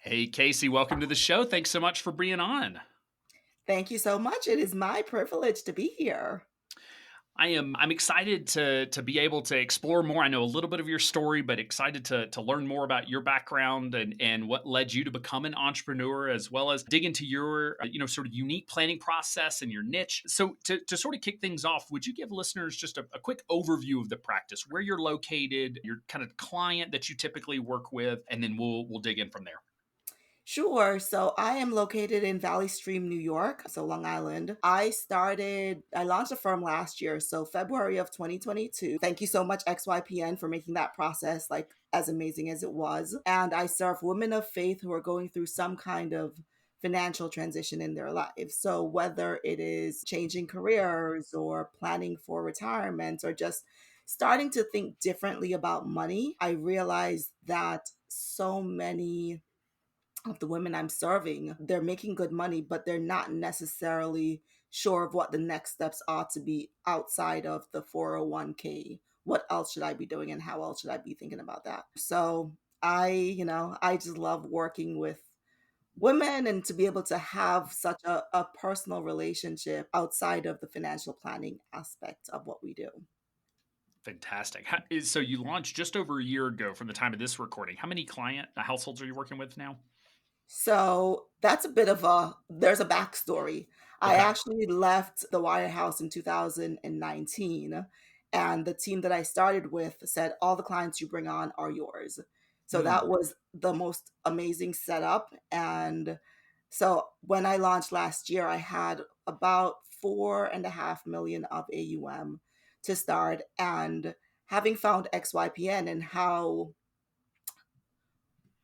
Hey, Kaysi, welcome to the show. Thanks so much for being on. Thank you so much. It is my privilege to be here. I'm excited to be able to explore more. I know a little bit of your story, but excited to learn more about your background and what led you to become an entrepreneur, as well as dig into your sort of unique planning process and your niche. So to sort of kick things off, would you give listeners just a quick overview of the practice, where you're located, your kind of client that you typically work with, and then we'll dig in from there. Sure. So I am located in Valley Stream, New York, so Long Island. I launched a firm last year, so February of 2022. Thank you so much, XYPN, for making that process like as amazing as it was. And I serve women of faith who are going through some kind of financial transition in their lives. So whether it is changing careers or planning for retirement or just starting to think differently about money, I realized that so many of the women I'm serving, they're making good money, but they're not necessarily sure of what the next steps ought to be outside of the 401k. What else should I be doing and how else should I be thinking about that? So I just love working with women and to be able to have such a personal relationship outside of the financial planning aspect of what we do. Fantastic. So you launched just over a year ago from the time of this recording. How many client households are you working with now? So that's there's a backstory. I Okay. actually left the wirehouse in 2019, and the team that I started with said, all the clients you bring on are yours. So that Mm, was the most amazing setup. And so when I launched last year, I had about 4.5 million of AUM to start. And having found XYPN and how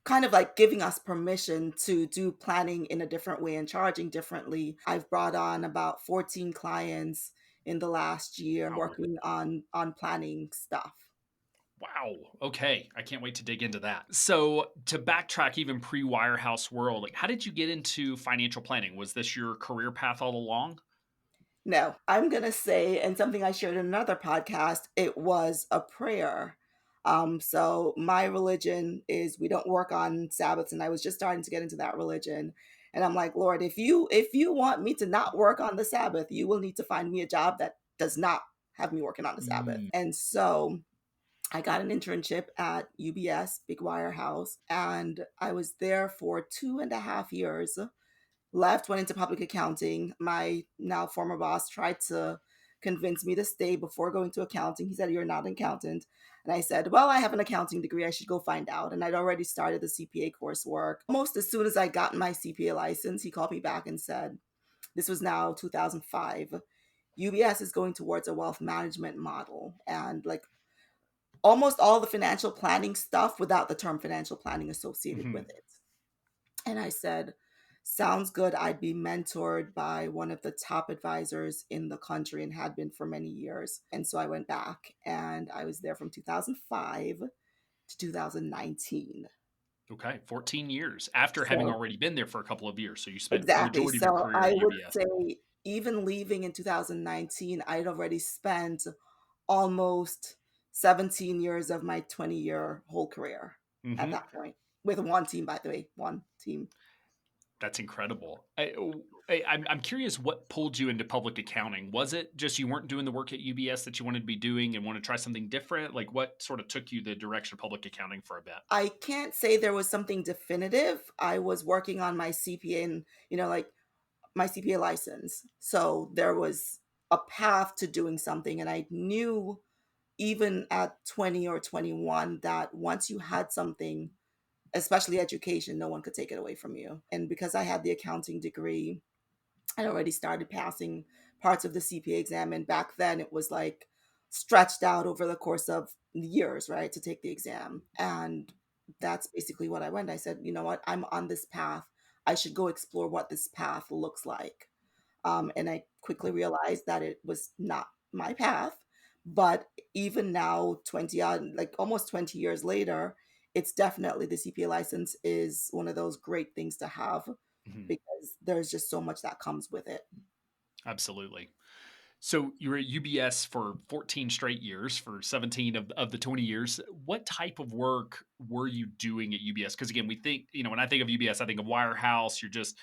kind of like giving us permission to do planning in a different way and charging differently. I've brought on about 14 clients in the last year wow. working on planning stuff. Wow. Okay. I can't wait to dig into that. So to backtrack even pre-Wirehouse world, like how did you get into financial planning? Was this your career path all along? No, I'm gonna say, and something I shared in another podcast, it was a prayer. So my religion is we don't work on Sabbaths, and I was just starting to get into that religion. And I'm like, Lord, if you want me to not work on the Sabbath, you will need to find me a job that does not have me working on the Sabbath. Mm, And so I got an internship at UBS, Big Wirehouse, and I was there for 2.5 years. Left, went into public accounting. My now former boss tried to convince me to stay before going to accounting. He said, "You're not an accountant." And I said, "Well, I have an accounting degree. I should go find out." And I'd already started the CPA coursework. Almost as soon as I got my CPA license, he called me back and said, this was now 2005. UBS is going towards a wealth management model. And like almost all the financial planning stuff without the term financial planning associated with mhm. it. And I said, sounds good. I'd be mentored by one of the top advisors in the country and had been for many years. And so I went back and I was there from 2005 to 2019. Okay. 14 years after having So, already been there for a couple of years. So you spent exactly. majority of your So career I at would UBS. say, even leaving in 2019, I'd already spent almost 17 years of my 20-year whole career at Hmm. that point with one team, by the way, one team. That's incredible. I'm curious what pulled you into public accounting. Was it just you weren't doing the work at UBS that you wanted to be doing and want to try something different? Like what sort of took you the direction of public accounting for a bit? I can't say there was something definitive. I was working on my CPA and, like my CPA license. So there was a path to doing something. And I knew even at 20 or 21 that once you had something, especially education, no one could take it away from you. And because I had the accounting degree, I already started passing parts of the CPA exam. And back then it was like stretched out over the course of years, right, to take the exam. And that's basically what I went. I said, you know what, I'm on this path. I should go explore what this path looks like. And I quickly realized that it was not my path. But even now, 20 odd, like almost 20 years later, it's definitely the CPA license is one of those great things to have Mhm. because there's just so much that comes with it. Absolutely. So you were at UBS for 14 straight years, for 17 of the 20 years. What type of work were you doing at UBS? Because again, we think, when I think of UBS, I think of wirehouse. You're just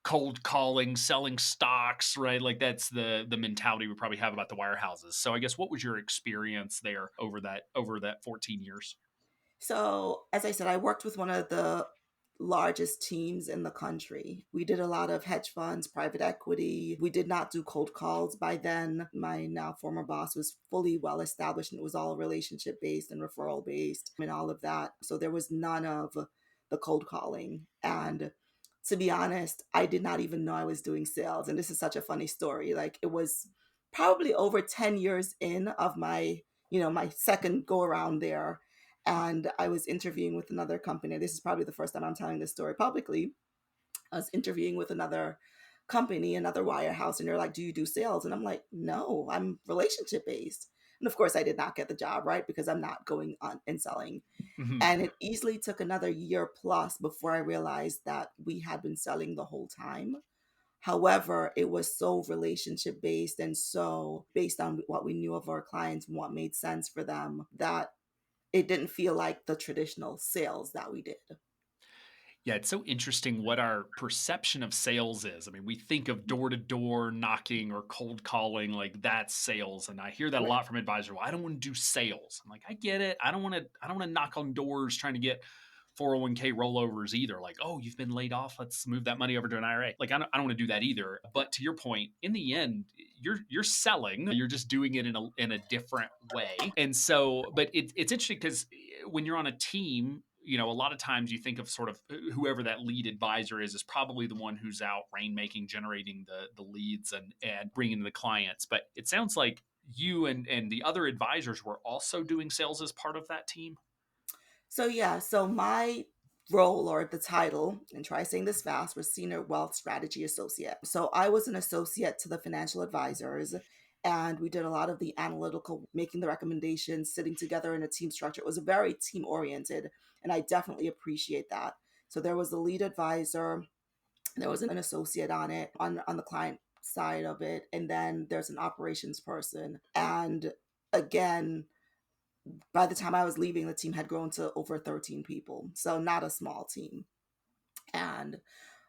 cold calling, selling stocks, right? Like that's the mentality we probably have about the wirehouses. So I guess what was your experience there over that 14 years? So, as I said, I worked with one of the largest teams in the country. We did a lot of hedge funds, private equity. We did not do cold calls by then. My now former boss was fully well established and it was all relationship based and referral based and all of that. So there was none of the cold calling. And to be honest, I did not even know I was doing sales. And this is such a funny story. Like it was probably over 10 years in of my second go around there, and I was interviewing with another company. This is probably the first time I'm telling this story publicly. I was interviewing with another company, another wirehouse, and they're like, "Do you do sales?" And I'm like, "No, I'm relationship based." And of course, I did not get the job, right? Because I'm not going on and selling. Mhm. And it easily took another year plus before I realized that we had been selling the whole time. However, it was so relationship based and so based on what we knew of our clients and what made sense for them that it didn't feel like the traditional sales that we did. Yeah, it's so interesting what our perception of sales is. I mean, we think of door to door knocking or cold calling, like that's sales. And I hear that a Right. lot from advisors. Well, I don't want to do sales. I'm like, I get it. I don't want to knock on doors trying to get 401k rollovers either. Like, oh, you've been laid off. Let's move that money over to an IRA. Like, I don't want to do that either. But to your point, in the end, you're selling. You're just doing it in a different way. And so, but it's interesting because when you're on a team, a lot of times you think of sort of whoever that lead advisor is probably the one who's out rainmaking, generating the leads and bringing the clients. But it sounds like you and the other advisors were also doing sales as part of that team. So yeah, so my role or the title, and try saying this fast, was Senior Wealth Strategy Associate. So I was an associate to the financial advisors, and we did a lot of the analytical, making the recommendations, sitting together in a team structure. It was very team oriented, and I definitely appreciate that. So there was the lead advisor, there was an associate on it on the client side of it, and then there's an operations person. And again, by the time I was leaving, the team had grown to over 13 people. So not a small team. And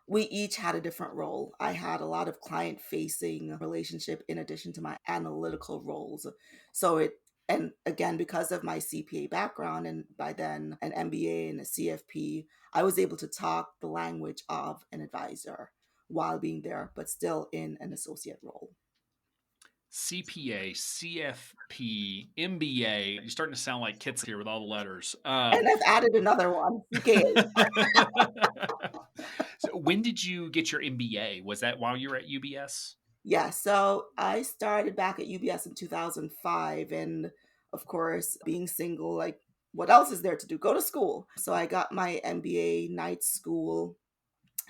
we each had a different role. I had a lot of client facing relationship in addition to my analytical roles. So and again, because of my CPA background and by then an MBA and a CFP, I was able to talk the language of an advisor while being there, but still in an associate role. CPA, CFP, MBA. You're starting to sound like kids here with all the letters. And I've added another one, CKA. So when did you get your MBA? Was that while you were at UBS? Yeah, so I started back at UBS in 2005. And of course, being single, like, what else is there to do? Go to school. So I got my MBA night school,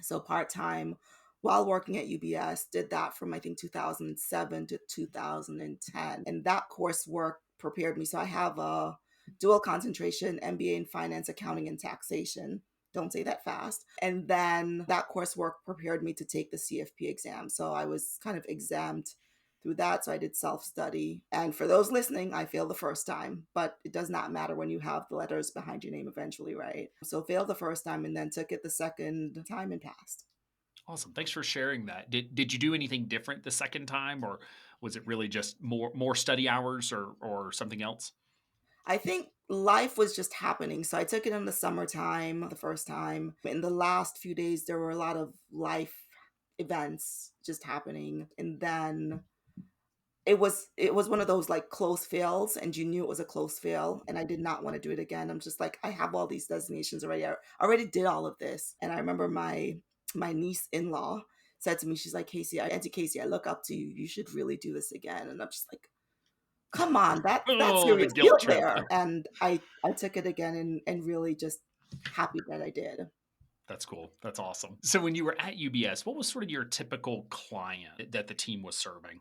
so part time while working at UBS, did that from I think 2007 to 2010. And that coursework prepared me. So I have a dual concentration MBA in finance, accounting, and taxation. Don't say that fast. And then that coursework prepared me to take the CFP exam. So I was kind of exempt through that. So I did self study. And for those listening, I failed the first time, but it does not matter when you have the letters behind your name eventually, right? So failed the first time and then took it the second time and passed. Awesome. Thanks for sharing that. Did you do anything different the second time, or was it really just more study hours or something else? I think life was just happening. So I took it in the summertime the first time. In the last few days, there were a lot of life events just happening. And then it was one of those like close fails, and you knew it was a close fail, and I did not want to do it again. I'm just like, I have all these designations already. I already did all of this. And I remember my niece in law said to me, she's like, Casey, Auntie Casey, I look up to you. You should really do this again. And I'm just like, come on, that's Oh, the serious guilt guilt trip. there. And I took it again and really just happy that I did. That's cool. That's awesome. So when you were at UBS, what was sort of your typical client that the team was serving?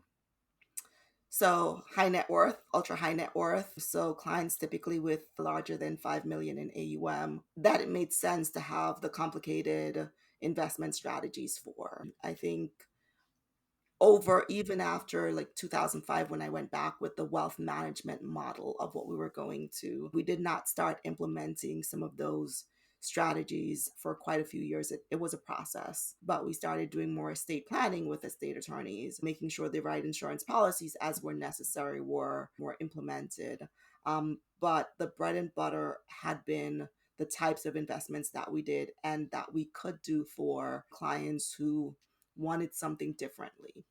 So high net worth, ultra high net worth. So clients typically with larger than 5 million in AUM, that it made sense to have the complicated investment strategies for. I think over even after like 2005 when I went back with the wealth management model of what we were going to. We did not start implementing some of those strategies for quite a few years. It was a process, but we started doing more estate planning with estate attorneys, making sure the right insurance policies as were necessary were implemented. But the bread and butter had been the types of investments that we did and that we could do for clients who wanted something differently.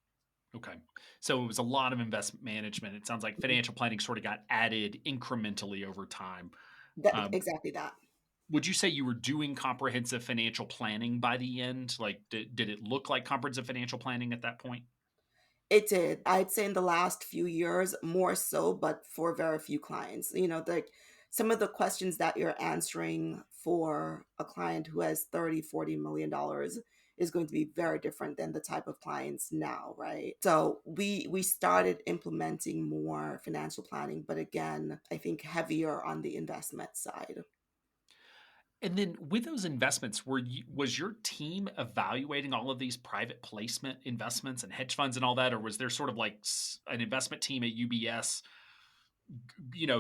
Okay. So it was a lot of investment management. It sounds like Mhm. financial planning sort of got added incrementally over time. That Um, exactly that. would you say you were doing comprehensive financial planning by the end? Like, did it look like comprehensive financial planning at that point? It did. I'd say in the last few years, more so, but for very few clients. Like some of the questions that you're answering for a client who has 30, $40 million is going to be very different than the type of clients now, right? So we started implementing more financial planning, but again, I think heavier on the investment side. And then with those investments, was your team evaluating all of these private placement investments and hedge funds and all that, or was there sort of like an investment team at UBS,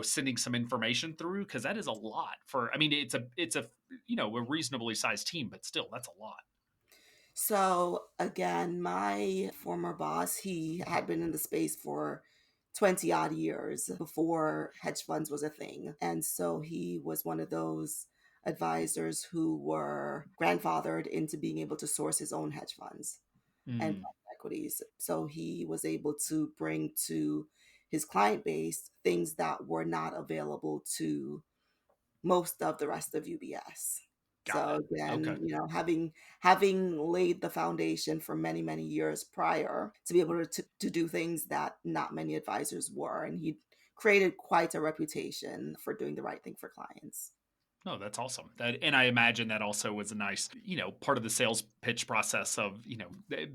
sending some information through? Because that is a lot for. I mean, it's a a reasonably sized team, but still, that's a lot. So again, my former boss, he had been in the space for 20 odd years before hedge funds was a thing. And so he was one of those advisors who were grandfathered into being able to source his own hedge funds and Mm, private equities. So he was able to bring to his client base things that were not available to most of the rest of UBS. got So it. Okay. again, having laid the foundation for many, many years prior to be able to do things that not many advisors were, and he created quite a reputation for doing the right thing for clients. No, that's awesome. And I imagine that also was a nice, part of the sales pitch process of,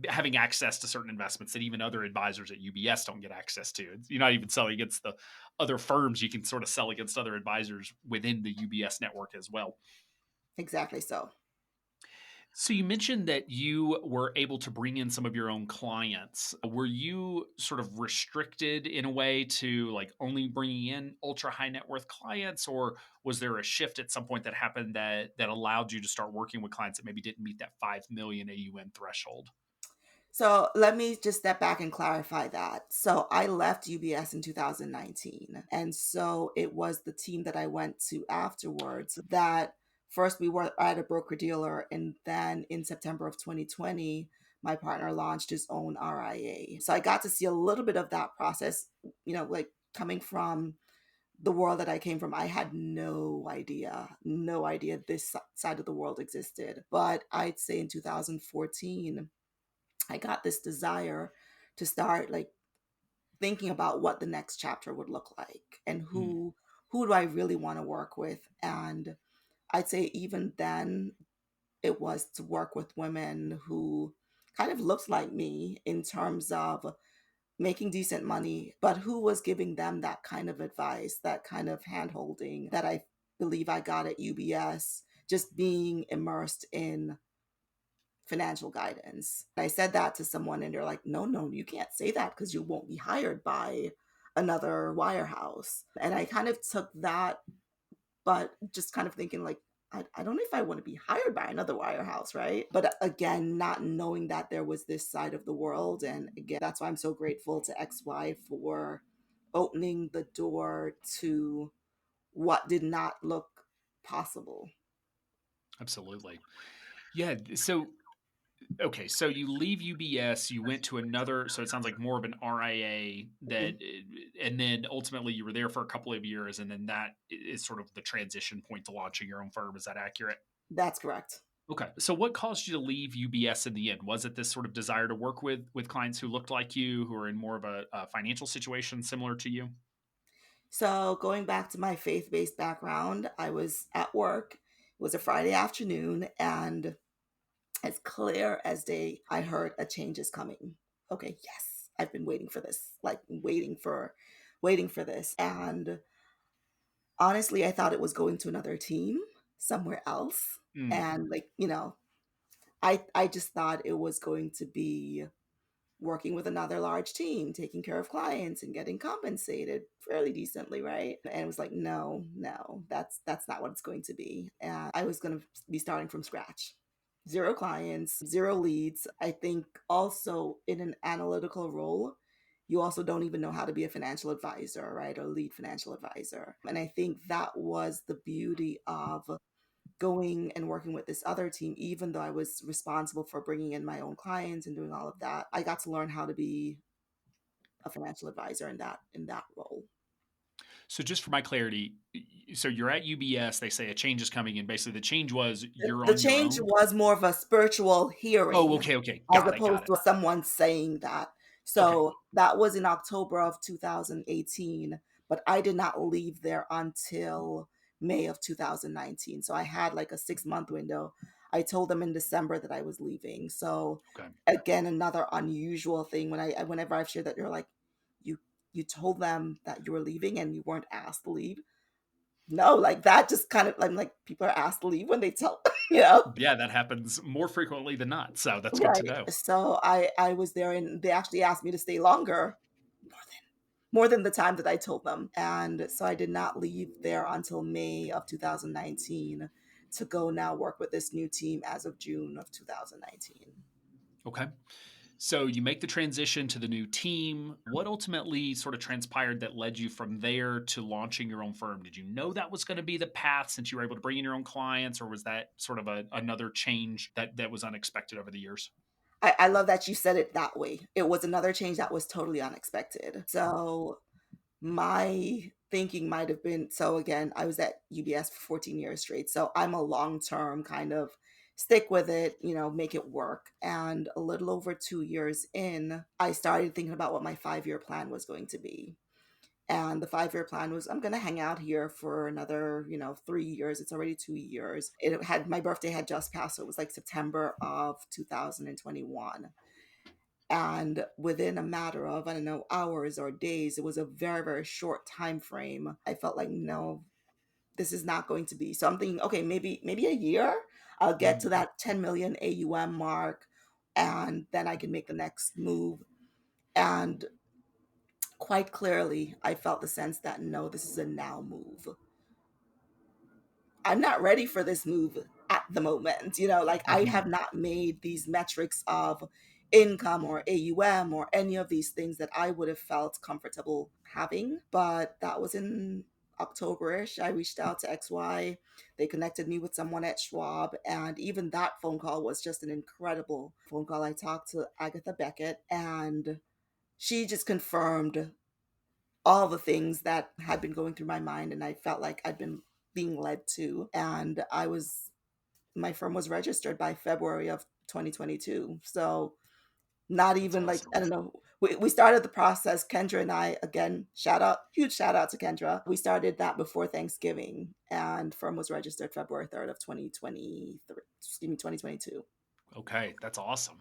having access to certain investments that even other advisors at UBS don't get access to. You're not even selling against the other firms. You can sort of sell against other advisors within the UBS network as well. Exactly so. So you mentioned that you were able to bring in some of your own clients. Were you sort of restricted in a way to like only bringing in ultra high net worth clients, or was there a shift at some point that happened that allowed you to start working with clients that maybe didn't meet that 5 million AUM threshold? So let me just step back and clarify that. So I left UBS in 2019. And so it was the team that I went to afterwards that first we were at a broker dealer. And then in September of 2020, my partner launched his own RIA. So I got to see a little bit of that process, like coming from the world that I came from. I had no idea this side of the world existed. But I'd say in 2014, I got this desire to start like thinking about what the next chapter would look like and Mm, who do I really want to work with. And I'd say even then it was to work with women who kind of looked like me in terms of making decent money, but who was giving them that kind of advice, that kind of hand holding that I believe I got at UBS, just being immersed in financial guidance. I said that to someone and they're like, no, no, you can't say that because you won't be hired by another wirehouse. And I kind of took that, but just kind of thinking like, I don't know if I want to be hired by another wirehouse, right? But again, not knowing that there was this side of the world. And again, that's why I'm so grateful to XY for opening the door to what did not look possible. absolutely. Yeah. So okay, so you leave UBS, you went to another, so it sounds like more of an RIA Mhm. and then ultimately you were there for a couple of years, and then that is sort of the transition point to launching your own firm. Is that accurate? That's correct. Okay. So what caused you to leave UBS in the end? Was it this sort of desire to work with clients who looked like you, who are in more of a financial situation similar to you? So, going back to my faith based background, I was at work. It was a Friday afternoon, and as clear as day, I heard a change is coming. Okay, yes, I've been waiting for this, like waiting for this. And honestly, I thought it was going to another team somewhere else. Mm, And like, I just thought it was going to be working with another large team, taking care of clients and getting compensated fairly decently, right? And it was like, no, no, that's not what it's going to be. And I was going to be starting from scratch. Zero clients, zero leads. I think also in an analytical role, you also don't even know how to be a financial advisor, right? Or lead financial advisor. And I think that was the beauty of going and working with this other team. Even though I was responsible for bringing in my own clients and doing all of that, I got to learn how to be a financial advisor in that role. So just for my clarity, so you're at UBS, they say a change is coming in. Basically, the change was you're The on your change own? was more of a spiritual Oh, hearing okay, okay. as Got it, got opposed it. to someone saying that. Okay, So that was in October of 2018, but I did not leave there until May of 2019. So I had like a 6-month window. I told them in December that I was leaving. So okay. again, another unusual thing whenever I've shared that, you're like, you you told them that you were leaving and you weren't asked to leave. No, like that just kind of, I'm like, people are asked to leave when they tell, you know? Yeah, that happens more frequently than not, so that's good to Right. know. So I was there and they actually asked me to stay longer, more than more than the time that I told them. And so I did not leave there until May of 2019 to go now work with this new team as of June of 2019. Okay. So you make the transition to the new team. What ultimately sort of transpired that led you from there to launching your own firm? Did you know that was going to be the path since you were able to bring in your own clients, or was that sort of another change that was unexpected over the years? I love that you said it that way. It was another change that was totally unexpected. So my thinking might have been, so again, I was at UBS for 14 years straight. So I'm a long-term kind of stick with it, make it work. And a little over 2 years in, I started thinking about what my 5-year plan was going to be. And the 5-year plan was, I'm going to hang out here for another, 3 years. It's already 2 years. It had, my birthday had just passed. So it was like September of 2021. And within a matter of, I don't know, hours or days, it was a very, very short time frame. I felt like, no, this is not going to be. So I'm thinking, okay, maybe a year, I'll get to Mhm. that 10 million AUM mark, and then I can make the next move. And quite clearly, I felt the sense that no, this is a now move. I'm not ready for this move at the moment. Like, I have Mhm. not made these metrics of income or AUM or any of these things that I would have felt comfortable having. But that was in October-ish. I reached out to XY. They connected me with someone at Schwab. And even that phone call was just an incredible phone call. I talked to Agatha Beckett, and she just confirmed all the things that had been going through my mind, and I felt like I'd been being led to. And my firm was registered by February of 2022. So not That's even like, I awesome. don't know. We started the process, Kendra and I, again, huge shout out to Kendra. We started that before Thanksgiving, and firm was registered February 3rd of 2023, excuse me, 2022. Okay, that's awesome.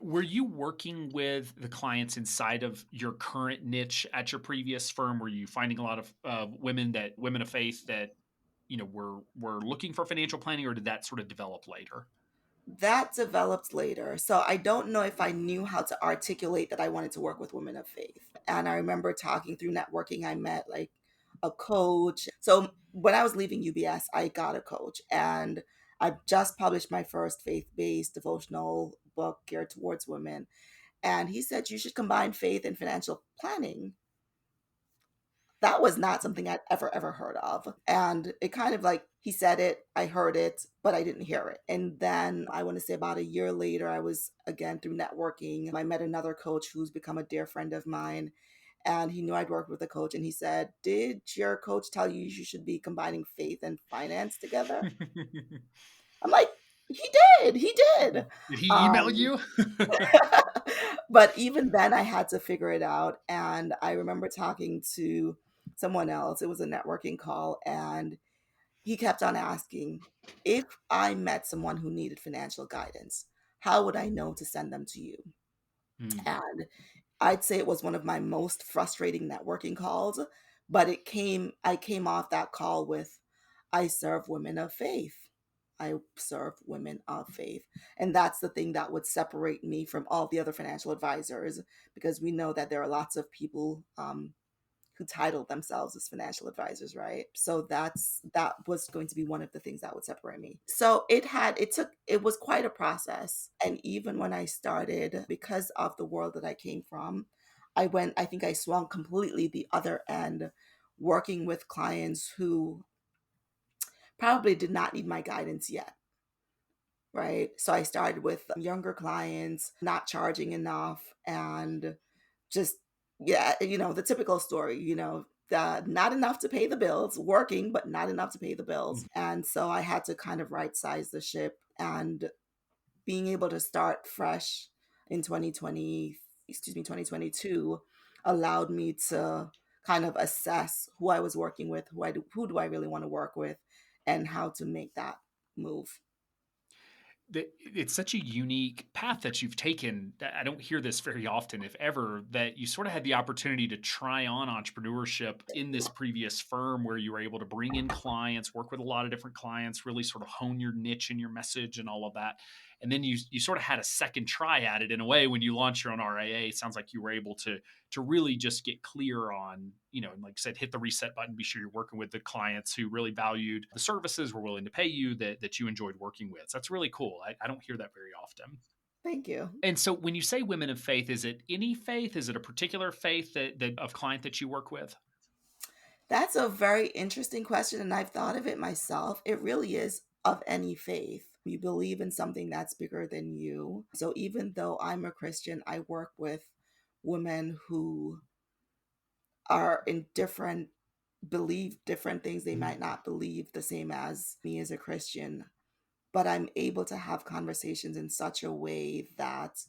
Were you working with the clients inside of your current niche at your previous firm? Were you finding a lot of women of faith that were looking for financial planning, or did that sort of develop later? That developed later. So I don't know if I knew how to articulate that I wanted to work with women of faith. And I remember talking through networking, I met like a coach. So when I was leaving UBS, I got a coach, and I just published my first faith-based devotional book geared towards women. And he said, you should combine faith and financial planning. That was not something I'd ever heard of. And it kind of like, he said it, I heard it, but I didn't hear it. And then I want to say about a year later, I was again through networking. I met another coach who's become a dear friend of mine. And he knew I'd worked with a coach. And he said, did your coach tell you you should be combining faith and finance together? I'm like, he did. He did. Did he email Um, you? but even then, I had to figure it out. And I remember talking to someone else. It was a networking call. And he kept on asking, if I met someone who needed financial guidance, how would I know to send them to you? Hmm. And I'd say it was one of my most frustrating networking calls. But I came off that call with, I serve women of faith. I serve women of faith. And that's the thing that would separate me from all the other financial advisors, because we know that there are lots of people who titled themselves as financial advisors, right? So that was going to be one of the things that would separate me. So it was quite a process. And even when I started, because of the world that I came from, I think I swung completely the other end, working with clients who probably did not need my guidance yet. Right. So I started with younger clients, not charging enough, and just, yeah, the typical story, not enough to pay the bills, working, but not enough to pay the bills. And so I had to kind of right size the ship, and being able to start fresh in 2022 allowed me to kind of assess who I was working with, who do I really want to work with, and how to make that move. It's such a unique path that you've taken. I don't hear this very often, if ever, that you sort of had the opportunity to try on entrepreneurship in this previous firm where you were able to bring in clients, work with a lot of different clients, really sort of hone your niche and your message and all of that. And then you sort of had a second try at it in a way when you launched your own RIA. It sounds like you were able to really just get clear on, and like I said, hit the reset button, be sure you're working with the clients who really valued the services, were willing to pay you, that you enjoyed working with. So that's really cool. I don't hear that very often. Thank you. And so when you say women of faith, is it any faith? Is it a particular faith that of client that you work with? That's a very interesting question, and I've thought of it myself. It really is of any faith. You believe in something that's bigger than you. So even though I'm a Christian, I work with women who are in believe different things. They might not believe the same as me as a Christian, but I'm able to have conversations in such a way that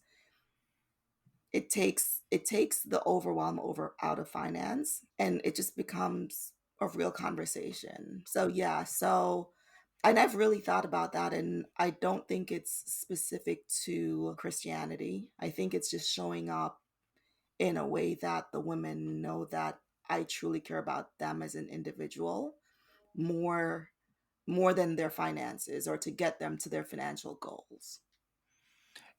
it takes the overwhelm over out of finance, and it just becomes a real conversation. So yeah, and I've really thought about that, and I don't think it's specific to Christianity. I think it's just showing up in a way that the women know that I truly care about them as an individual, more more than their finances, or to get them to their financial goals.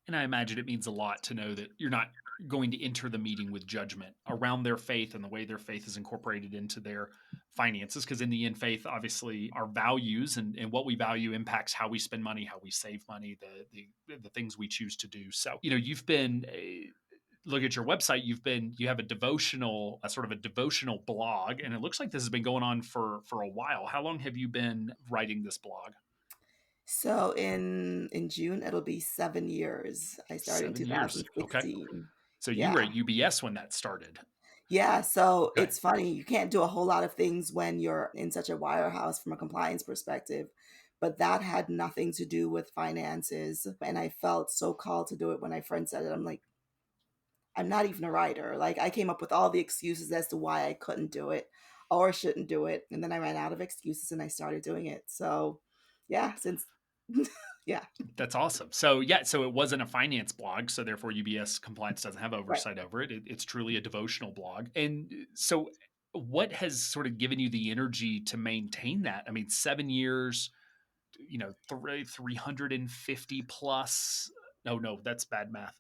And I imagine it means a lot to know that you're not going to enter the meeting with judgment around their faith and the way their faith is incorporated into their finances. Because in the end, faith, obviously, our values and what we value impacts how we spend money, how we save money, the things we choose to do. So, you've been look at your website. You have a sort of a devotional blog, and it looks like this has been going on for a while. How long have you been writing this blog? So in June it'll be 7 years. I started in 7 years. Okay. 2016. So you were Yeah. at UBS when that started. Yeah, so Okay. it's funny, you can't do a whole lot of things when you're in such a wirehouse from a compliance perspective, but that had nothing to do with finances, and I felt so called to do it. When my friend said it, I'm like, I'm not even a writer. Like, I came up with all the excuses as to why I couldn't do it or shouldn't do it, and then I ran out of excuses and I started doing it. So, yeah, since yeah, That's awesome. So yeah, so it wasn't a finance blog, so therefore UBS compliance doesn't have right. oversight over it. It's truly a devotional blog. And so what has sort of given you the energy to maintain that? I mean, 7 years, 350 plus. No, that's bad math.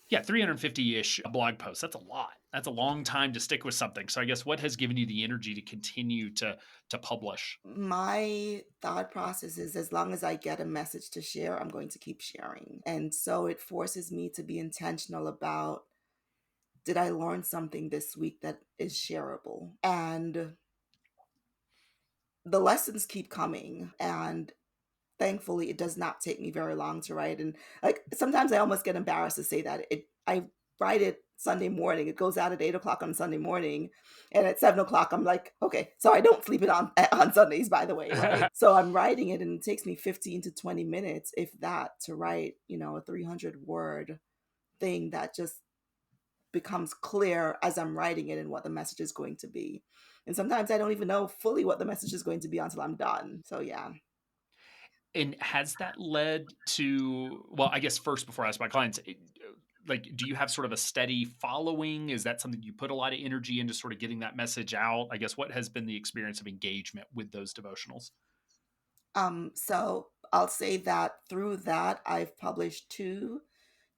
Yeah, 350-ish blog posts. That's a lot. That's a long time to stick with something. So I guess what has given you the energy to continue to publish? My thought process is, as long as I get a message to share, I'm going to keep sharing. And so it forces me to be intentional about, did I learn something this week that is shareable? And the lessons keep coming. And thankfully, it does not take me very long to write. And like, sometimes I almost get embarrassed to say that I write it Sunday morning. It goes out at 8 o'clock on Sunday morning, and at 7 o'clock, I'm like, okay. So I don't sleep it on Sundays, by the way, right? So I'm writing it, and it takes me 15 to 20 minutes, if that, to write, a 300-word thing that just becomes clear as I'm writing it and what the message is going to be. And sometimes I don't even know fully what the message is going to be until I'm done. So yeah. And has that led to, well, I guess first before I ask my clients, like, do you have sort of a steady following? Is that something you put a lot of energy into sort of getting that message out? I guess what has been the experience of engagement with those devotionals? So I'll say that through that, I've published two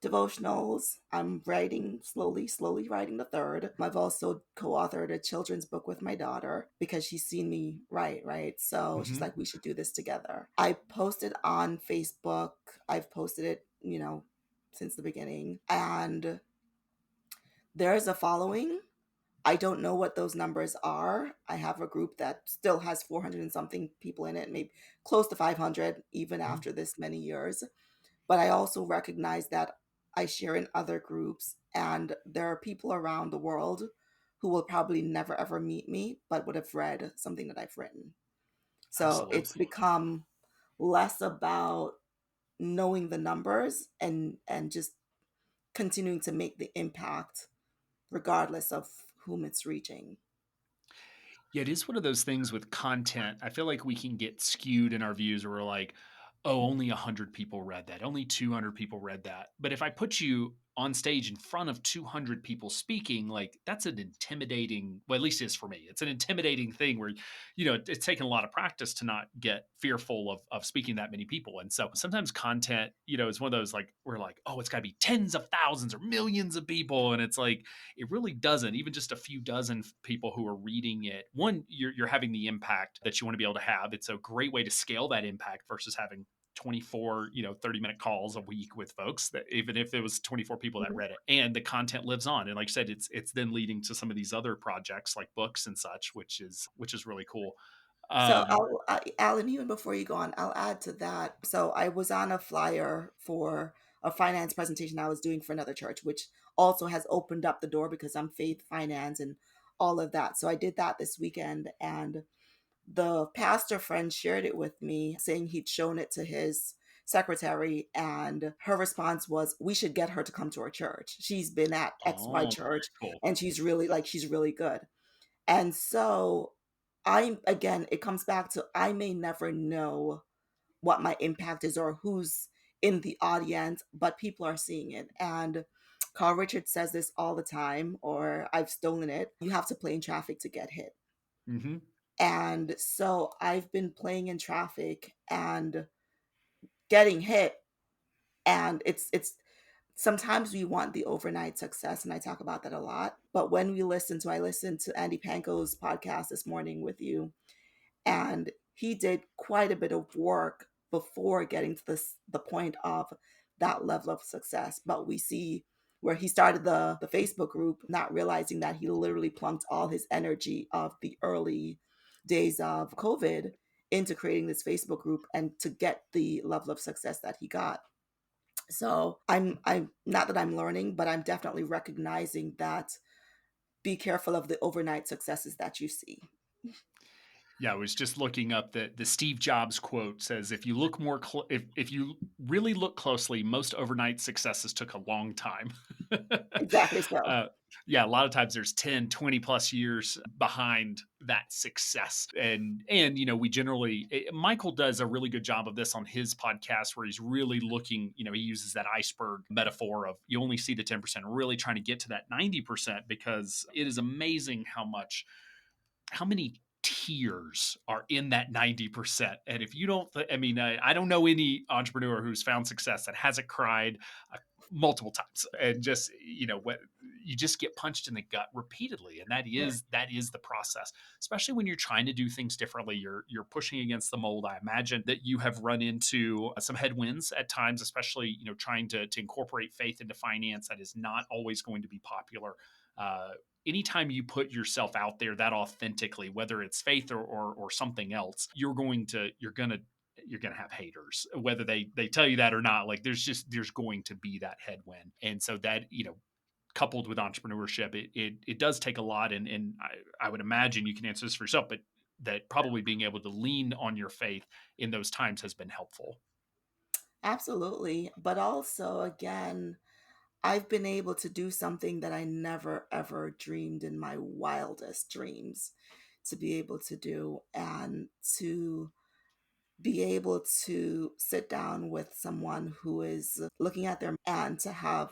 devotionals. I'm writing slowly writing the third. I've also co-authored a children's book with my daughter because she's seen me write, right? So she's Hmm. like, we should do this together. I posted on Facebook. I've posted it, since the beginning. And there's a following. I don't know what those numbers are. I have a group that still has 400 and something people in it, maybe close to 500, even after this many years. But I also recognize that I share in other groups, and there are people around the world who will probably never ever meet me, but would have read something that I've written. So it's Absolutely. become less about knowing the numbers and just continuing to make the impact regardless of whom it's reaching. Yeah, it is one of those things with content. I feel like we can get skewed in our views where we're like, oh, only 100 people read that. Only 200 people read that. But if I put you on stage in front of 200 people speaking, like that's an intimidating, well, at least it is for me. It's an intimidating thing where, it's taken a lot of practice to not get fearful of speaking to that many people. And so sometimes content, is one of those like, we're like, oh, it's got to be tens of thousands or millions of people. And it's like, it really doesn't. Even just a few dozen people who are reading it, one, you're having the impact that you want to be able to have. It's a great way to scale that impact versus having 24 30-minute calls a week with folks, that even if it was 24 people that Mhm. read it, and the content lives on. And like I said, it's then leading to some of these other projects like books and such, which is really cool. So, um Alan, even before you go on, I'll add to that. So, I was on a flyer for a finance presentation I was doing for another church, which also has opened up the door because I'm faith, finance, and all of that. So, I did that this weekend, and the pastor friend shared it with me, saying he'd shown it to his secretary, and her response was, we should get her to come to our church. She's been at XY oh, church, very cool. and she's really good. And so again, it comes back to I may never know what my impact is or who's in the audience, but people are seeing it. And Carl Richards says this all the time, or I've stolen it. You have to play in traffic to get hit. Hmm. And so I've been playing in traffic and getting hit. And it's sometimes we want the overnight success, and I talk about that a lot. But when I listened to Andy Panko's podcast this morning with you, and he did quite a bit of work before getting to the point of that level of success. But we see where he started the Facebook group, not realizing that he literally plunked all his energy of the early days of COVID into creating this Facebook group and to get the level of success that he got. So I'm not that I'm learning, but I'm definitely recognizing that be careful of the overnight successes that you see. Yeah, I was just looking up the Steve Jobs quote says, "If you look if you really look closely, most overnight successes took a long time." Exactly so. uh, yeah, a lot of times there's 10, 20 plus years behind that success, and we generally Michael does a really good job of this on his podcast where he's really looking. He uses that iceberg metaphor of you only see the 10%, really trying to get to that 90% because it is amazing how many tiers are in that 90%. And if you don't, I mean, I don't know any entrepreneur who's found success that hasn't cried uh, multiple times and just, what you just get punched in the gut repeatedly. And that Yeah. is the process, especially when you're trying to do things differently. You're pushing against the mold. I imagine that you have run into some headwinds at times, especially, trying to incorporate faith into finance. That is not always going to be popular. Uh, Anytime you put yourself out there that authentically, whether it's faith or something else, you're gonna have haters, whether they tell you that or not. Like there's going to be that headwind, and so that coupled with entrepreneurship, it does take a lot, and I would imagine you can answer this for yourself, but that probably being able to lean on your faith in those times has been helpful. Absolutely. But also, again, I've been able to do something that I never ever dreamed in my wildest dreams to be able to do, and to be able to sit down with someone who is looking at their and to have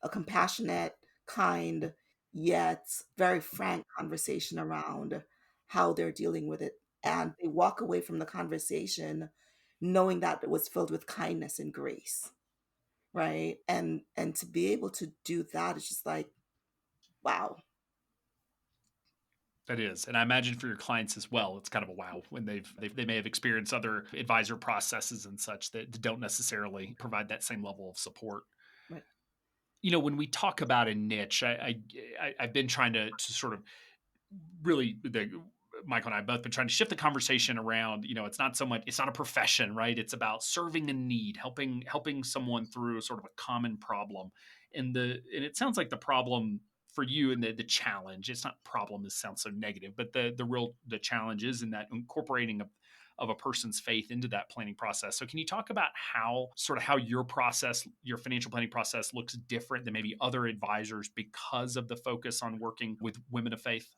a compassionate, kind, yet very frank conversation around how they're dealing with it. And they walk away from the conversation knowing that it was filled with kindness and grace, right? And to be able to do that, it's just like, wow. That is, and I imagine for your clients as well, it's kind of a wow when they may have experienced other advisor processes and such that don't necessarily provide that same level of support. Right. When we talk about a niche, I've been trying to sort of really Michael and I have both been trying to shift the conversation around. It's not so much, it's not a profession, right? It's about serving a need, helping someone through sort of a common problem. And it sounds like the problem for you and the challenge, it's not problem, it sounds so negative, but the challenge is in that incorporating of a person's faith into that planning process. So can you talk about how your process, your financial planning process looks different than maybe other advisors because of the focus on working with women of faith?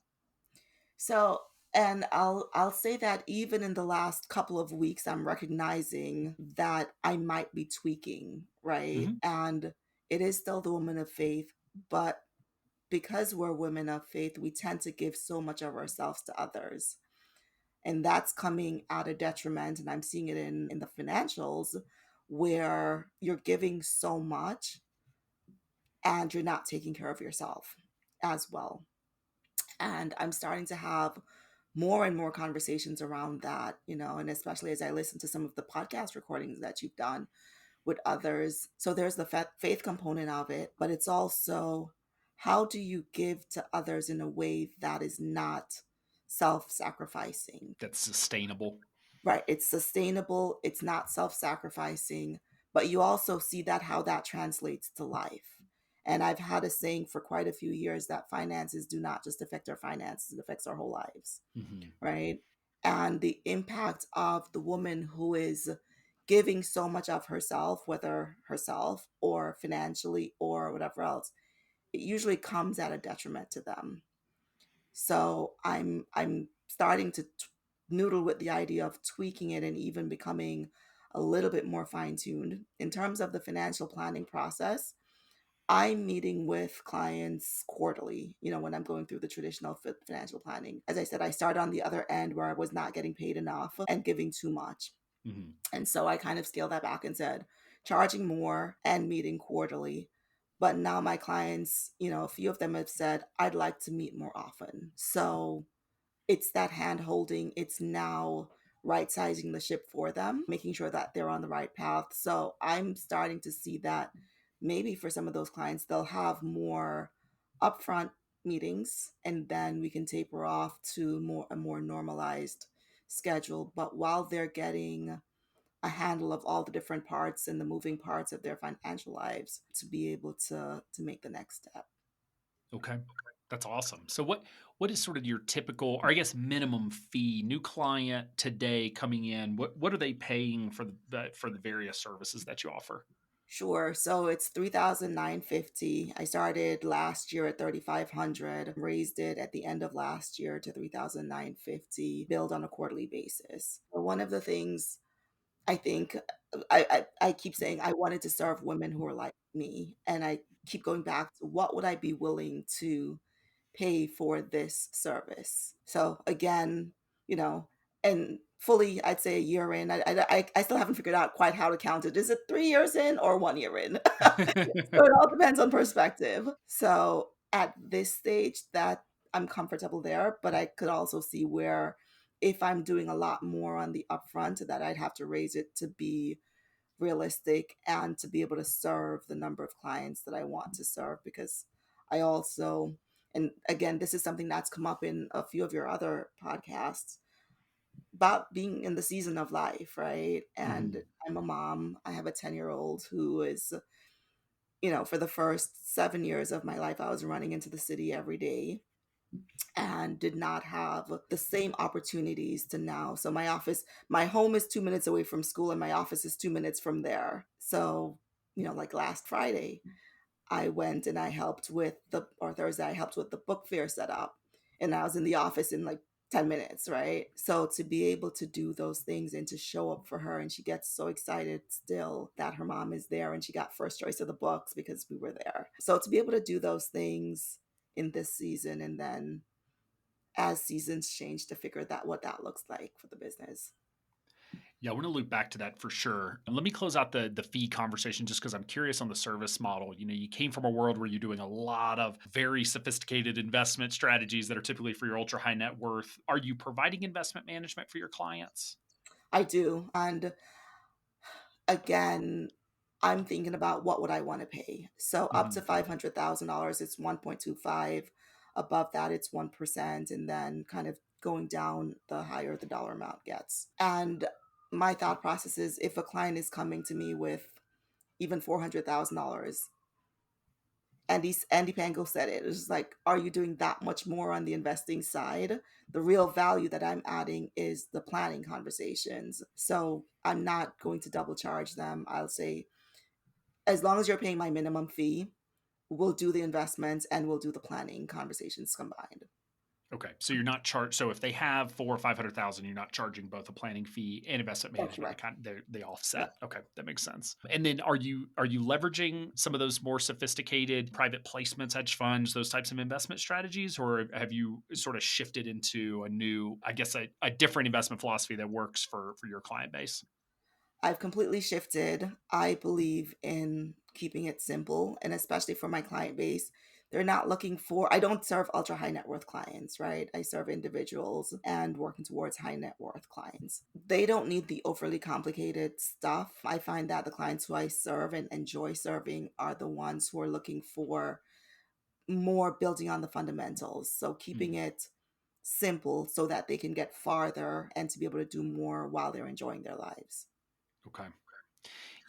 So, and I'll say that even in the last couple of weeks, I'm recognizing that I might be tweaking, right? Mhm. And it is still the woman of faith, but because we're women of faith, we tend to give so much of ourselves to others. And that's coming at a detriment. And I'm seeing it in the financials where you're giving so much and you're not taking care of yourself as well. And I'm starting to have more and more conversations around that, and especially as I listen to some of the podcast recordings that you've done with others. So there's the faith component of it, but it's also how do you give to others in a way that is not self sacrificing? That's sustainable. Right. It's sustainable, it's not self sacrificing, but you also see that how that translates to life. And I've had a saying for quite a few years that finances do not just affect our finances, it affects our whole lives, Mhm. right? And the impact of the woman who is giving so much of herself, whether herself or financially or whatever else, it usually comes at a detriment to them. So I'm starting to noodle with the idea of tweaking it and even becoming a little bit more fine-tuned. In terms of the financial planning process, I'm meeting with clients quarterly, when I'm going through the traditional financial planning. As I said, I started on the other end where I was not getting paid enough and giving too much. Mhm. And so I kind of scaled that back and said, charging more and meeting quarterly. But now my clients, a few of them have said, I'd like to meet more often. So it's that hand holding. It's now right sizing the ship for them, making sure that they're on the right path. So I'm starting to see that maybe for some of those clients, they'll have more upfront meetings and then we can taper off to a more normalized schedule. But while they're getting a handle of all the different parts and the moving parts of their financial lives to be able to make the next step. Okay. That's awesome. So what is sort of your typical, or I guess minimum fee, new client today coming in? What are they paying for the various services that you offer? Sure. So it's 3,950. I started last year at 3,500, raised it at the end of last year to 3,950, billed on a quarterly basis. One of the things I think I keep saying I wanted to serve women who are like me. And I keep going back to what would I be willing to pay for this service. So again, you know, and fully, I'd say a year in. I still haven't figured out quite how to count it. Is it 3 years in or 1 year in? So it all depends on perspective. So at this stage, that I'm comfortable there, but I could also see where if I'm doing a lot more on the upfront, that I'd have to raise it to be realistic and to be able to serve the number of clients that I want to serve because I also, and again, this is something that's come up in a few of your other podcasts about being in the season of life, right? And Mhm. I'm a mom. I have a 10-year-old who is, for the first 7 years of my life, I was running into the city every day and did not have the same opportunities to now. So my home is 2 minutes away from school and my office is 2 minutes from there. So, like last Friday, I went and I helped with or Thursday, I helped with the book fair setup. And I was in the office in like 10 minutes, right? So to be able to do those things and to show up for her, and she gets so excited still that her mom is there and she got first choice of the books because we were there. So to be able to do those things in this season and then as seasons change to figure that what that looks like for the business. Yeah, I want to loop back to that for sure. And let me close out the fee conversation just because I'm curious on the service model. You came from a world where you're doing a lot of very sophisticated investment strategies that are typically for your ultra high net worth. Are you providing investment management for your clients? I do. And again, I'm thinking about what would I want to pay. So up to Mhm. $500,000, it's 1.25. Above that, it's 1%. And then kind of going down the higher the dollar amount gets. And my thought process is if a client is coming to me with even $400,000, Andy Pango said it. It's just like, are you doing that much more on the investing side? The real value that I'm adding is the planning conversations. So I'm not going to double charge them. I'll say, as long as you're paying my minimum fee, we'll do the investments and we'll do the planning conversations combined. Okay, so you're not charged. So if they have 4 or 500,000, you're not charging both a planning fee and investment That's management. correct. They Yeah. offset. Okay, that makes sense. And then are you leveraging some of those more sophisticated private placements, hedge funds, those types of investment strategies, or have you sort of shifted into a new, I guess, a different investment philosophy that works for your client base? I've completely shifted. I believe in keeping it simple, and especially for my client base, they're not looking for, I don't serve ultra high net worth clients, right? I serve individuals and working towards high net worth clients. They don't need the overly complicated stuff. I find that the clients who I serve and enjoy serving are the ones who are looking for more building on the fundamentals. So keeping Mm, it simple so that they can get farther and to be able to do more while they're enjoying their lives. okay.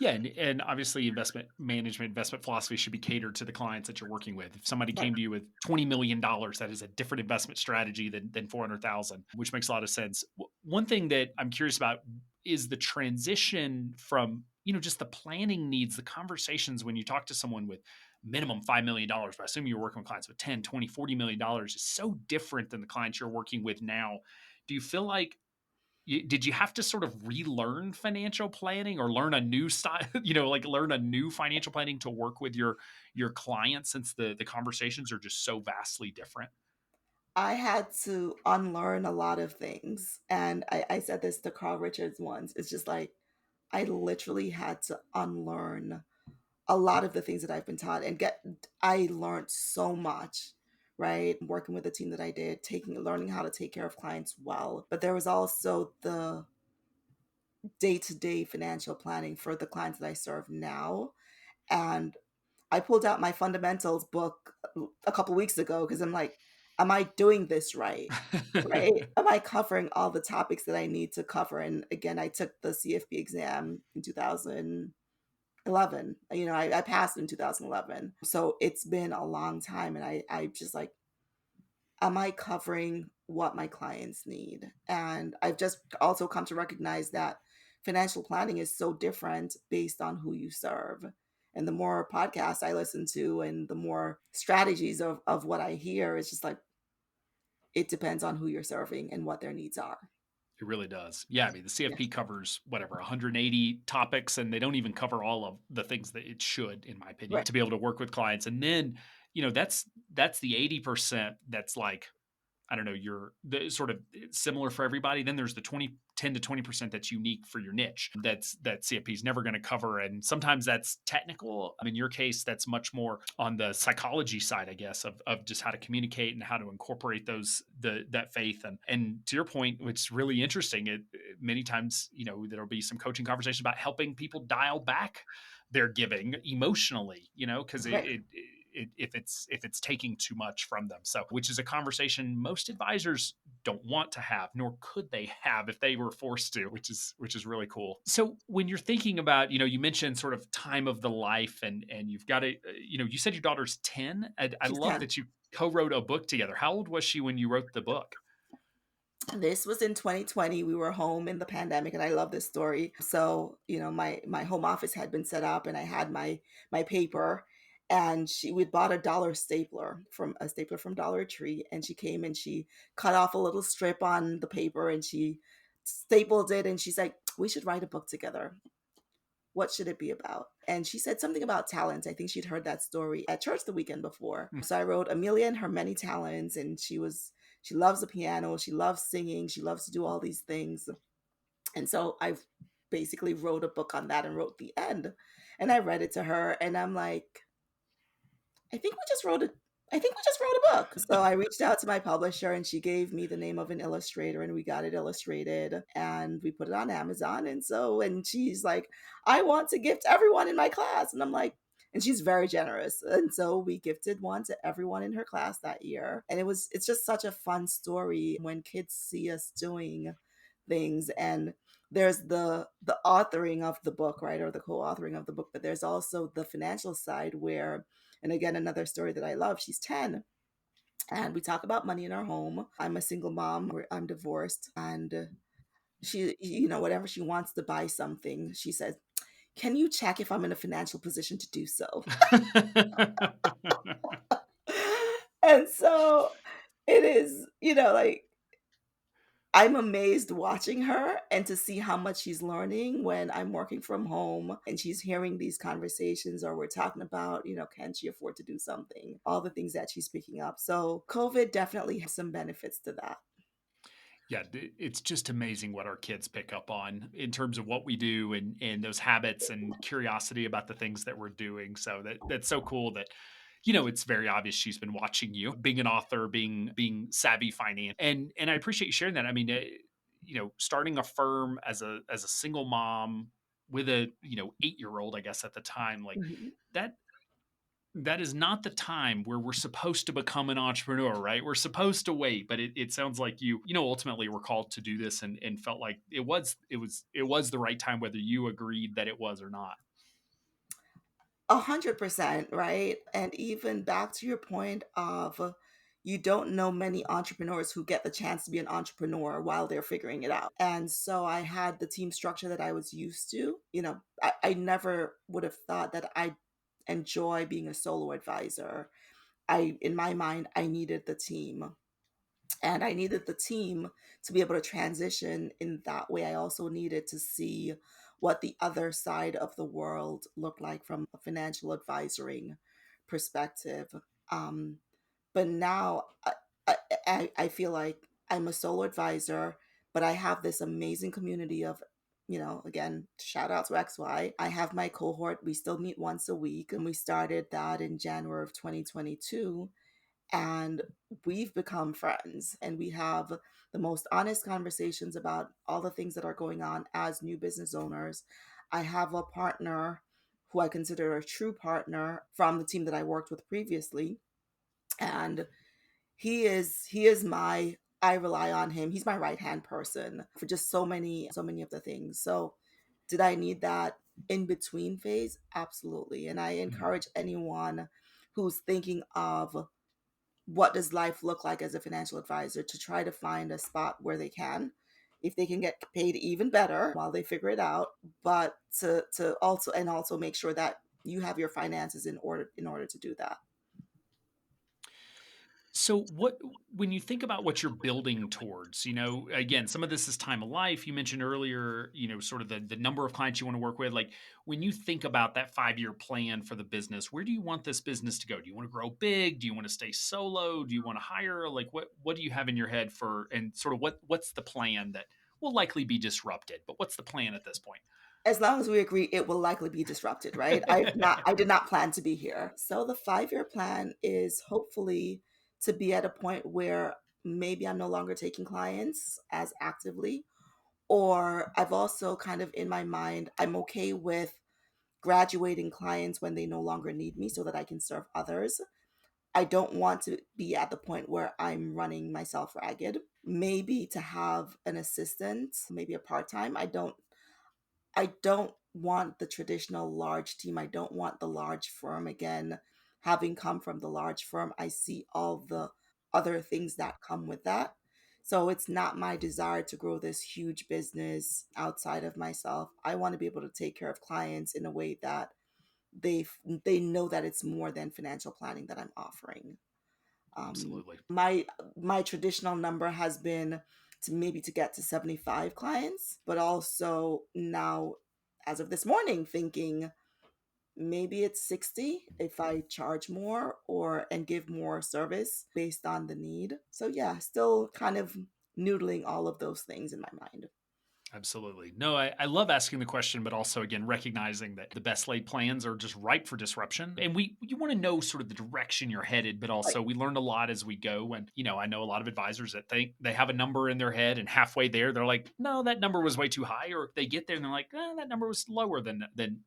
Yeah, and obviously investment management, investment philosophy should be catered to the clients that you're working with. If somebody Right. came to you with $20 million, that is a different investment strategy than 400,000, which makes a lot of sense. One thing that I'm curious about is the transition from, just the planning needs, the conversations when you talk to someone with minimum $5 million, but I assume you're working with clients with 10, 20, $40 million is so different than the clients you're working with now. Do you feel like did you have to sort of relearn financial planning or learn a new style, like learn a new financial planning to work with your clients since the conversations are just so vastly different? I had to unlearn a lot of things. And I said this to Carl Richards once. It's just like I literally had to unlearn a lot of the things that I've been taught and I learned so much, right? Working with the team that I did, learning how to take care of clients well. But there was also the day-to-day financial planning for the clients that I serve now. And I pulled out my fundamentals book a couple weeks ago because I'm like, am I doing this right? Right? Am I covering all the topics that I need to cover? And again, I took the CFP exam in 2011. I passed in 2011. So it's been a long time. And I just like, am I covering what my clients need? And I've just also come to recognize that financial planning is so different based on who you serve. And the more podcasts I listen to and the more strategies of what I hear, it's just like it depends on who you're serving and what their needs are. It really does. Yeah, I mean, the Yeah. CFP covers whatever 180 topics, and they don't even cover all of the things that it should, in my opinion, Right. to be able to work with clients. And then, that's the 80% that's like, I don't know, you're the sort of similar for everybody. Then there's the 10 to 20% that's unique for your niche. That CFP is never going to cover. And sometimes that's technical. In your case, that's much more on the psychology side, I guess, of just how to communicate and how to incorporate that faith. And to your point, which is really interesting, many times, there'll be some coaching conversations about helping people dial back their giving emotionally, because Right. if it's taking too much from them. So, which is a conversation most advisors don't want to have, nor could they have if they were forced to, which is really cool. So, when you're thinking about, you mentioned sort of time of the life, and you've got to, you said your daughter's 10. I She's love 10. that you co-wrote a book together. How old was she when you wrote the book? This was in 2020. We were home in the pandemic, and I love this story. So, my home office had been set up, and I had my paper, and we'd bought a stapler from Dollar Tree, and she came and she cut off a little strip on the paper, and she stapled it, and she's like, "We should write a book together. What should it be about?" And she said something about talent. I think she'd heard that story at church the weekend before. Hmm. So I wrote Amelia and her many talents, and she loves the piano, she loves singing, she loves to do all these things. And so I basically wrote a book on that and wrote the end. And I read it to her and I'm like, I think we just wrote a I think we just wrote a book. So I reached out to my publisher and she gave me the name of an illustrator and we got it illustrated and we put it on Amazon. And she's like, I want to gift everyone in my class. And I'm like, and she's very generous. And so we gifted one to everyone in her class that year. And it's just such a fun story when kids see us doing things. And there's the authoring of the book, right? Or the co-authoring of the book, but there's also the financial side where, and again, another story that I love, she's 10 and we talk about money in our home. I'm a single mom, I'm divorced, and she, whatever she wants to buy something, she says, can you check if I'm in a financial position to do so? And so it is, like, I'm amazed watching her and to see how much she's learning when I'm working from home and she's hearing these conversations or we're talking about, can she afford to do something? All the things that she's picking up. So COVID definitely has some benefits to that. Yeah, it's just amazing what our kids pick up on in terms of what we do and those habits and curiosity about the things that we're doing. So that's so cool that it's very obvious she's been watching you, being an author, being savvy finance, and I appreciate you sharing that. I mean, starting a firm as a single mom with a 8-year old, I guess at the time, like Mhm. that that is not the time where we're supposed to become an entrepreneur, right? We're supposed to wait, but it sounds like ultimately were called to do this and felt like it was the right time, whether you agreed that it was or not. 100%, right? And even back to your point of you don't know many entrepreneurs who get the chance to be an entrepreneur while they're figuring it out. And so I had the team structure that I was used to. I never would have thought that I enjoy being a solo advisor. In my mind, I needed the team. And I needed the team to be able to transition in that way. I also needed to see what the other side of the world looked like from a financial advisory perspective. Um, but now I feel like I'm a solo advisor, but I have this amazing community of, again, shout out to XY. I have my cohort. We still meet once a week, and we started that in January of 2022 and we've become friends and we have the most honest conversations about all the things that are going on as new business owners. I have a partner who I consider a true partner from the team that I worked with previously, and he is my I rely on him. He's my right-hand person for just so many of the things. So did I need that in between phase? Absolutely. And I Mhm. encourage anyone who's thinking of what does life look like as a financial advisor to try to find a spot where they can, if they can get paid even better while they figure it out, but to also make sure that you have your finances in order to do that. So what when you think about what you're building towards, again, some of this is time of life. You mentioned earlier, sort of the number of clients you want to work with. Like when you think about that 5-year plan for the business, where do you want this business to go? Do you want to grow big? Do you want to stay solo? Do you want to hire? Like what do you have in your head for and sort of what's the plan that will likely be disrupted, but what's the plan at this point? As long as we agree it will likely be disrupted, right? I did not plan to be here. So the 5-year plan is hopefully to be at a point where maybe I'm no longer taking clients as actively, or I've also kind of in my mind, I'm okay with graduating clients when they no longer need me so that I can serve others. I don't want to be at the point where I'm running myself ragged. Maybe to have an assistant, maybe a part-time. I don't want the traditional large team. I don't want the large firm again. Having come from the large firm, I see all the other things that come with that. So it's not my desire to grow this huge business outside of myself. I want to be able to take care of clients in a way that they know that it's more than financial planning that I'm offering. Absolutely. My traditional number has been to get to 75 clients, but also now, as of this morning, thinking maybe it's 60 if I charge more or and give more service based on the need. So yeah, still kind of noodling all of those things in my mind. Absolutely. No, I love asking the question, but also again recognizing that the best laid plans are just ripe for disruption. And we you want to know sort of the direction you're headed, but Right. also we learned a lot as we go. And I know a lot of advisors that think they have a number in their head, and halfway there they're like, no, that number was way too high, or they get there and they're like, that number was lower than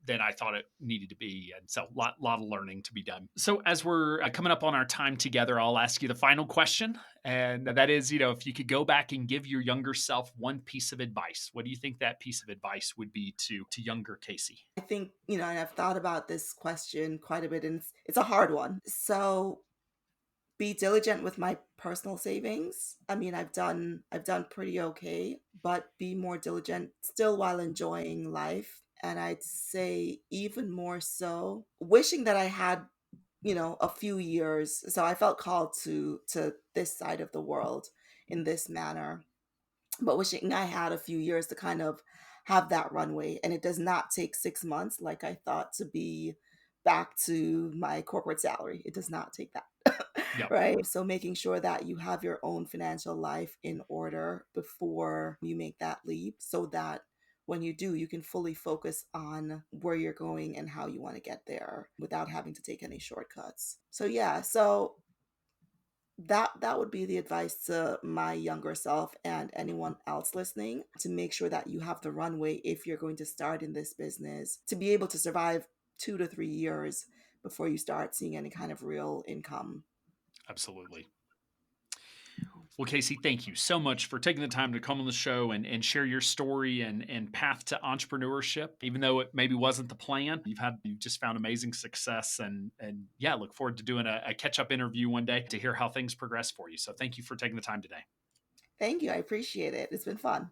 I thought it needed to be. And so lot of learning to be done. So as we're coming up on our time together, I'll ask you the final question. And that is, if you could go back and give your younger self one piece of advice, what do you think that piece of advice would be to younger Kaysi? I think, and I've thought about this question quite a bit, and it's a hard one. So be diligent with my personal savings. I mean, I've done pretty okay, but be more diligent still while enjoying life. And I'd say even more so, wishing that I had, a few years. So I felt called to this side of the world in this manner, but wishing I had a few years to kind of have that runway. And it does not take 6 months like I thought to be back to my corporate salary. It does not take that. Yep. Right. So making sure that you have your own financial life in order before you make that leap so that when you do, you can fully focus on where you're going and how you want to get there without having to take any shortcuts. So yeah, so that would be the advice to my younger self and anyone else listening, to make sure that you have the runway if you're going to start in this business to be able to survive 2 to 3 years before you start seeing any kind of real income. Absolutely. Well, Casey, thank you so much for taking the time to come on the show and share your story and path to entrepreneurship. Even though it maybe wasn't the plan, you've just found amazing success, and yeah, look forward to doing a catch up interview one day to hear how things progress for you. So thank you for taking the time today. Thank you. I appreciate it. It's been fun.